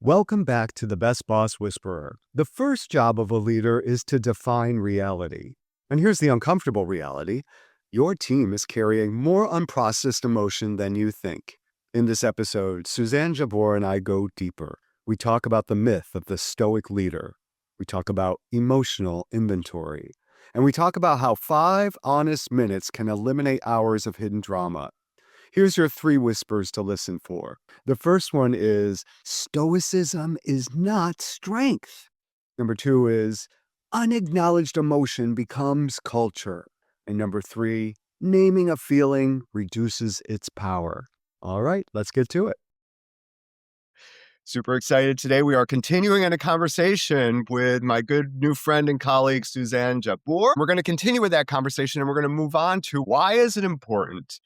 Welcome back to the Best Boss Whisperer. The first job of a leader is to define reality. And here's the uncomfortable reality. Your team is carrying more unprocessed emotion than you think. In this episode, Suzanne Jabour and I go deeper. We talk about the myth of the stoic leader. We talk about emotional inventory. And we talk about how 5 honest minutes can eliminate hours of hidden drama. Here's your 3 whispers to listen for. The first one is, stoicism is not strength. Number 2 is, unacknowledged emotion becomes culture. And number 3, naming a feeling reduces its power. All right, let's get to it. Super excited today. We are continuing in a conversation with my good new friend and colleague, Suzanne Jabour. We're going to continue with that conversation and we're going to move on to why is it important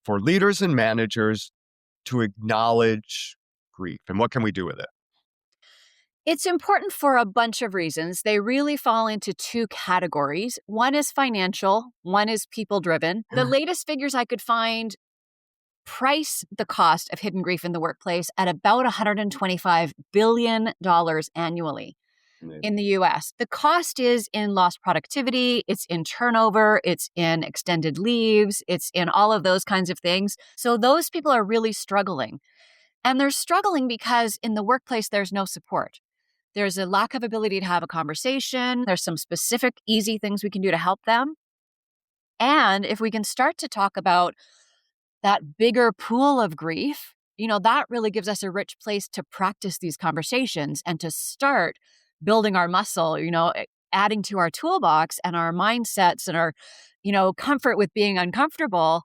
for leaders and managers to acknowledge grief, and what can we do with it? It's important for a bunch of reasons. They really fall into 2 categories. One is financial, one is people-driven. The latest figures I could find price the cost of hidden grief in the workplace at about $125 billion annually in the US. The cost is in lost productivity, it's in turnover, it's in extended leaves, it's in all of those kinds of things. So those people are really struggling. And they're struggling because in the workplace, there's no support. There's a lack of ability to have a conversation. There's some specific, easy things we can do to help them. And if we can start to talk about that bigger pool of grief, that really gives us a rich place to practice these conversations and to start building our muscle, adding to our toolbox and our mindsets and our, comfort with being uncomfortable.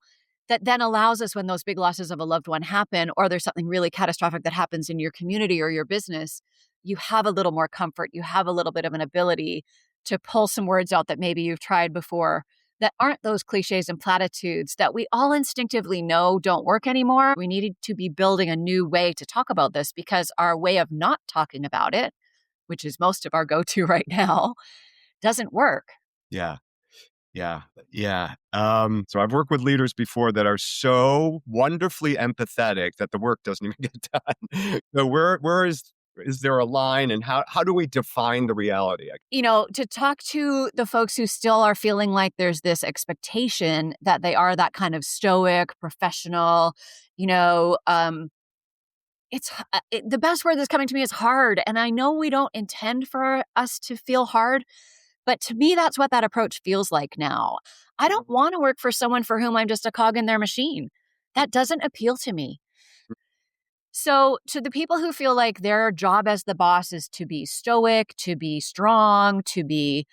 That then allows us when those big losses of a loved one happen, or there's something really catastrophic that happens in your community or your business, you have a little more comfort. You have a little bit of an ability to pull some words out that maybe you've tried before that aren't those cliches and platitudes that we all instinctively know don't work anymore. We needed to be building a new way to talk about this because our way of not talking about it, which is most of our go-to right now, doesn't work. Yeah. So I've worked with leaders before that are so wonderfully empathetic that the work doesn't even get done. So where is there a line, and how do we define the reality? To talk to the folks who still are feeling like there's this expectation that they are that kind of stoic, professional, the best word that's coming to me is hard. And I know we don't intend for us to feel hard, but to me, that's what that approach feels like now. I don't want to work for someone for whom I'm just a cog in their machine. That doesn't appeal to me. So to the people who feel like their job as the boss is to be stoic, to be strong, to be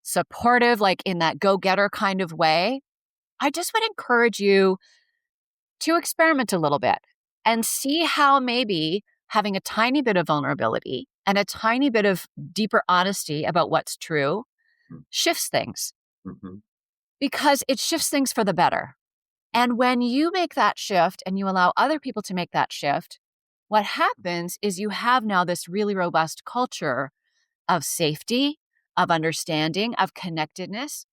supportive, like in that go-getter kind of way, I just would encourage you to experiment a little bit and see how maybe having a tiny bit of vulnerability and a tiny bit of deeper honesty about what's true shifts things. Mm-hmm. Because it shifts things for the better. And when you make that shift and you allow other people to make that shift, what happens is you have now this really robust culture of safety, of understanding, of connectedness.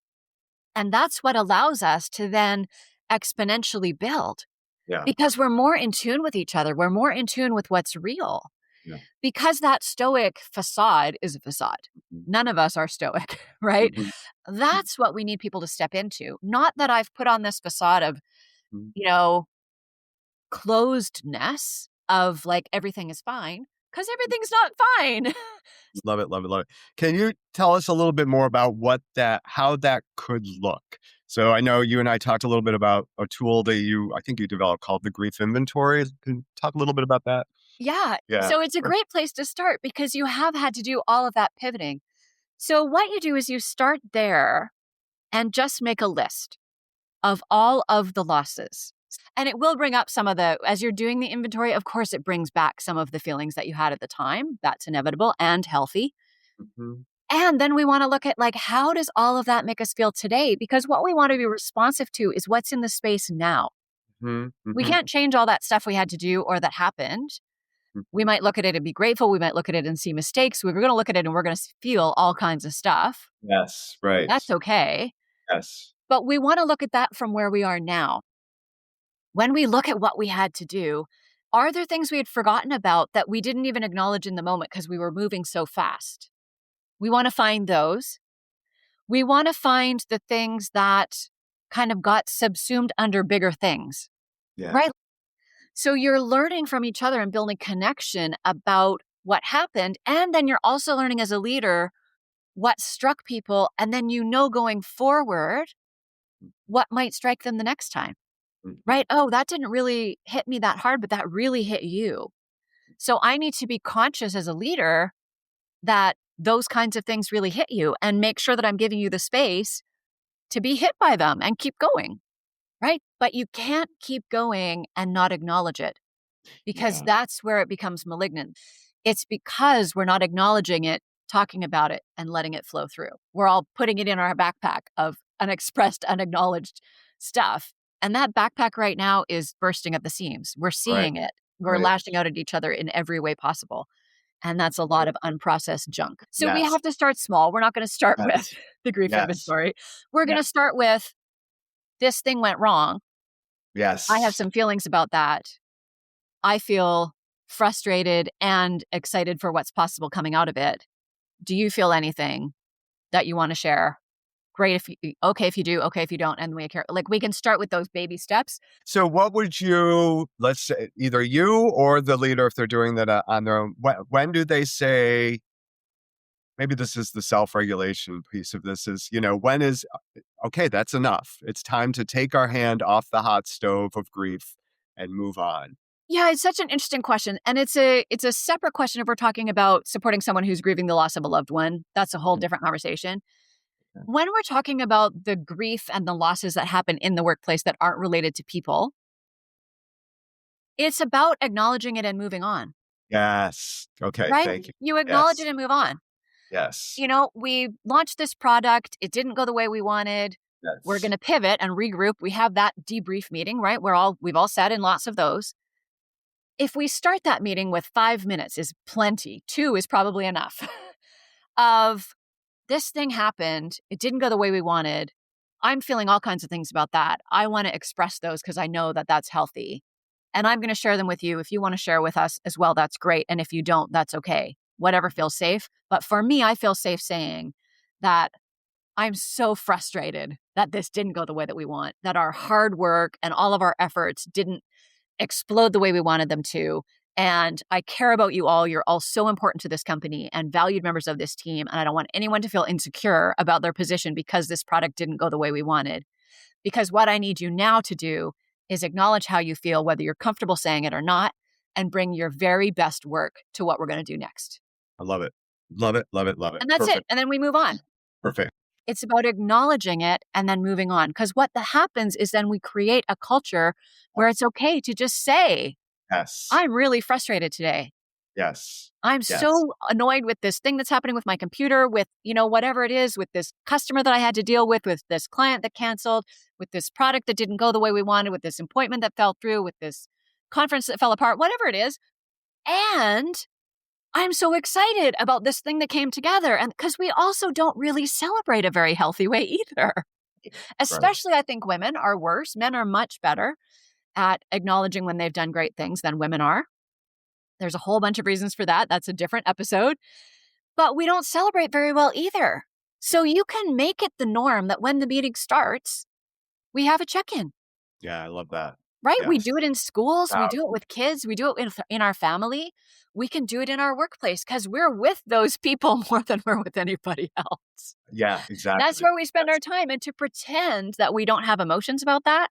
And that's what allows us to then exponentially build. Yeah. Because we're more in tune with each other. We're more in tune with what's real. Yeah. Because that stoic facade is a facade. Mm-hmm. None of us are stoic, right? Mm-hmm. That's what we need people to step into. Not that I've put on this facade of, closedness of like everything is fine, because everything's not fine. Love it. Can you tell us a little bit more about how that could look? So I know you and I talked a little bit about a tool that I think you developed called the grief inventory. Can you talk a little bit about that? Yeah. So it's a great place to start because you have had to do all of that pivoting. So what you do is you start there and just make a list of all of the losses. And it will bring up as you're doing the inventory, of course, it brings back some of the feelings that you had at the time. That's inevitable and healthy. Mm-hmm. And then we want to look at how does all of that make us feel today? Because what we want to be responsive to is what's in the space now. Mm-hmm. We can't change all that stuff we had to do or that happened. Mm-hmm. We might look at it and be grateful. We might look at it and see mistakes. We're going to look at it and we're going to feel all kinds of stuff. Yes, right. That's okay. Yes. But we want to look at that from where we are now. When we look at what we had to do Are there things we had forgotten about that we didn't even acknowledge in the moment because we were moving so fast? We want to find those. We want to find the things that kind of got subsumed under bigger things, Yeah. right? So you're learning from each other and building connection about what happened. And then you're also learning as a leader what struck people. And then going forward, what might strike them the next time, Mhm. right? Oh, that didn't really hit me that hard, but that really hit you. So I need to be conscious as a leader that those kinds of things really hit you and make sure that I'm giving you the space to be hit by them and keep going, right? But you can't keep going and not acknowledge it because Yeah. that's where it becomes malignant. It's because we're not acknowledging it, talking about it, and letting it flow through. We're all putting it in our backpack of unexpressed, unacknowledged stuff. And that backpack right now is bursting at the seams. We're Right. seeing it. We're Right. lashing out at each other in every way possible. And that's a lot of unprocessed junk. So we Yes. have to start small. We're not going to start with Yes. the grief Yes. inventory. We're going Yeah. to start with this thing went wrong. I have Yes. some feelings about that. I feel frustrated and excited for what's possible coming out of it. Do you feel anything that you want to share? Great if you okay if you do, okay if you don't, and we care. Like we can start with those baby steps. So what would you, let's say either you or the leader, if they're doing that on their own, when do they say, maybe this is the self-regulation piece of this is, when is, okay, that's enough. It's time to take our hand off the hot stove of grief and move on. Yeah, it's such an interesting question. And it's a separate question if we're talking about supporting someone who's grieving the loss of a loved one. That's a whole Mhm. different conversation. Okay. When we're talking about the grief and the losses that happen in the workplace that aren't related to people, it's about acknowledging it and moving on, Yes. Okay. right? Thank you. You acknowledge it Yes. and move on. Yes. We launched this product, it didn't go the way we wanted. We're going Yes. to pivot and regroup. We have that debrief meeting, right? We've all sat in lots of those. If we start that meeting with 5 minutes is plenty. 2 is probably enough. Of this thing happened, it didn't go the way we wanted. I'm feeling all kinds of things about that. I want to express those because I know that that's healthy. And I'm going to share them with you. If you want to share with us as well, that's great. And if you don't, that's okay. Whatever feels safe. But for me, I feel safe saying that I'm so frustrated that this didn't go the way that we want, that our hard work and all of our efforts didn't explode the way we wanted them to. And I care about you all. You're all so important to this company and valued members of this team. And I don't want anyone to feel insecure about their position because this product didn't go the way we wanted. Because what I need you now to do is acknowledge how you feel, whether you're comfortable saying it or not, and bring your very best work to what we're going to do next. I love it. Love it. Love it. Love it. And that's it. Perfect. And then we move on. Perfect. It's about acknowledging it and then moving on. Because what happens is then we create a culture where it's okay to just say, Yes. I'm really frustrated today. Yes. I'm Yes. so annoyed with this thing that's happening with my computer, with, whatever it is, with this customer that I had to deal with this client that canceled, with this product that didn't go the way we wanted, with this appointment that fell through, with this conference that fell apart, whatever it is. And I'm so excited about this thing that came together. And because we also don't really celebrate a very healthy way either. Right. Especially, I think women are worse. Men are much better at acknowledging when they've done great things than women are. There's a whole bunch of reasons for that. That's a different episode. But we don't celebrate very well either. So you can make it the norm that when the meeting starts, we have a check in, Yeah. I love that. right? We Yes. do it in schools, we do it 1,000. with kids, we do it in our family. We can do it in our workplace because we're with those people more than we're with anybody else. Yeah. That's Exactly. where we spend our Yes. time. And to pretend that we don't have emotions about that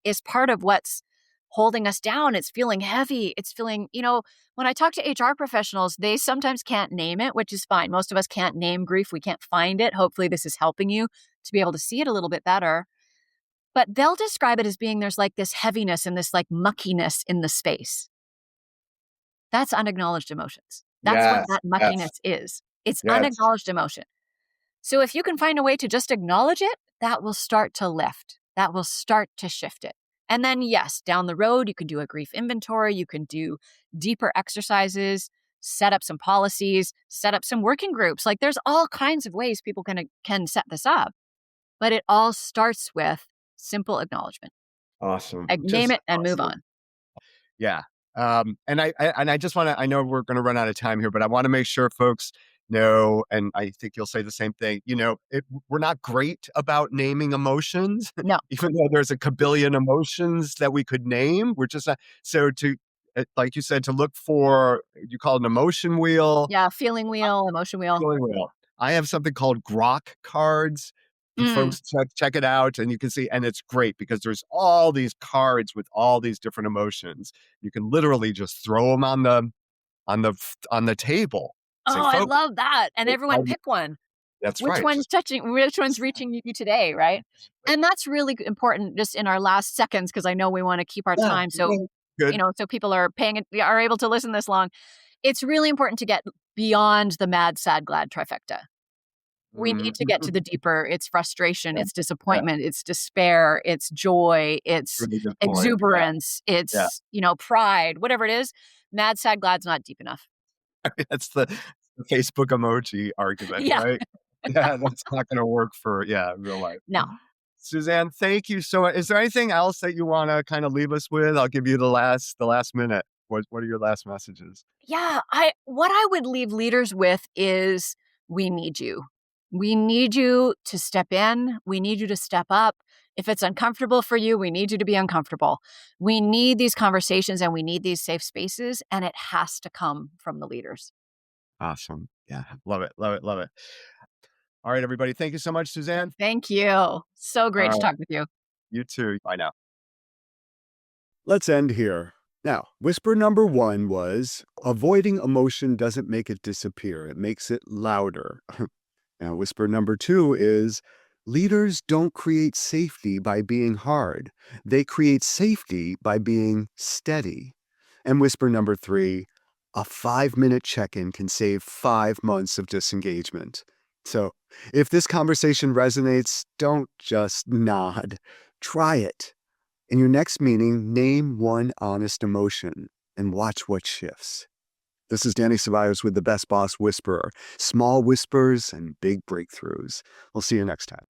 is part of what's holding us down. It's feeling heavy. It's feeling, when I talk to HR professionals, they sometimes can't name it, which is fine. Most of us can't name grief. We can't find it. Hopefully, this is helping you to be able to see it a little bit better. But they'll describe it as being there's like this heaviness and this like muckiness in the space. That's unacknowledged emotions. That's what Yes. that Yes. muckiness is. It's Yes. unacknowledged emotion. So if you can find a way to just acknowledge it, that will start to lift. That will start to shift it. And then, yes, down the road, you can do a grief inventory. You can do deeper exercises, set up some policies, set up some working groups. Like there's all kinds of ways people can set this up. But it all starts with simple acknowledgement. Awesome. Like, name Just it and move awesome. on. Yeah. And I just want to, I know we're going to run out of time here, but I want to make sure folks know, and I think you'll say the same thing, we're not great about naming emotions, No. even though there's a kabillion emotions that we could name. We're just not, so like you said, to look for, you call it an emotion wheel, Yeah, feeling wheel, emotion wheel. feeling wheel. I have something called Grok cards. Mm. Folks, check it out, and you can see, and it's great because there's all these cards with all these different emotions. You can literally just throw them on the table. Say, Oh, I folks, love that, and everyone pick one. that's right. Just Which one's reaching you today, right? And that's really important just in our last seconds, because I know we wanna keep our yeah, time, so, good. so people are able to listen this long. It's really important to get beyond the mad, sad, glad trifecta. We need to get to Mhm. the deeper. It's frustration, Yeah, it's yeah, disappointment, it's despair, it's joy, it's really good point. Yeah, exuberance, yeah. it's, pride, whatever it is. Mad, sad, glad's not deep enough. That's the Facebook emoji argument, Yeah, right? Yeah, that's not going to work for real life. no. Suzanne, thank you so much. Is there anything else that you want to kind of leave us with? I'll give you the last minute. What are your last messages? Yeah, what I would leave leaders with is we need you. We need you to step in. We need you to step up. If it's uncomfortable for you, we need you to be uncomfortable. We need these conversations and we need these safe spaces, and it has to come from the leaders. Awesome. Yeah, love it, love it, love it. All right, everybody. Thank you so much, Suzanne. Thank you. So All great to right, talk with you. you too. Bye now. Let's end here. Now, whisper number 1 was avoiding emotion doesn't make it disappear, it makes it louder. Now, whisper number 2 is leaders don't create safety by being hard, they create safety by being steady. And whisper number 3, a 5-minute check in can save 5 months of disengagement. So, if this conversation resonates, don't just nod, try it. In your next meeting, name one honest emotion and watch what shifts. This is Danny Ceballos with the Best Boss Whisperer. Small whispers and big breakthroughs. We'll see you next time.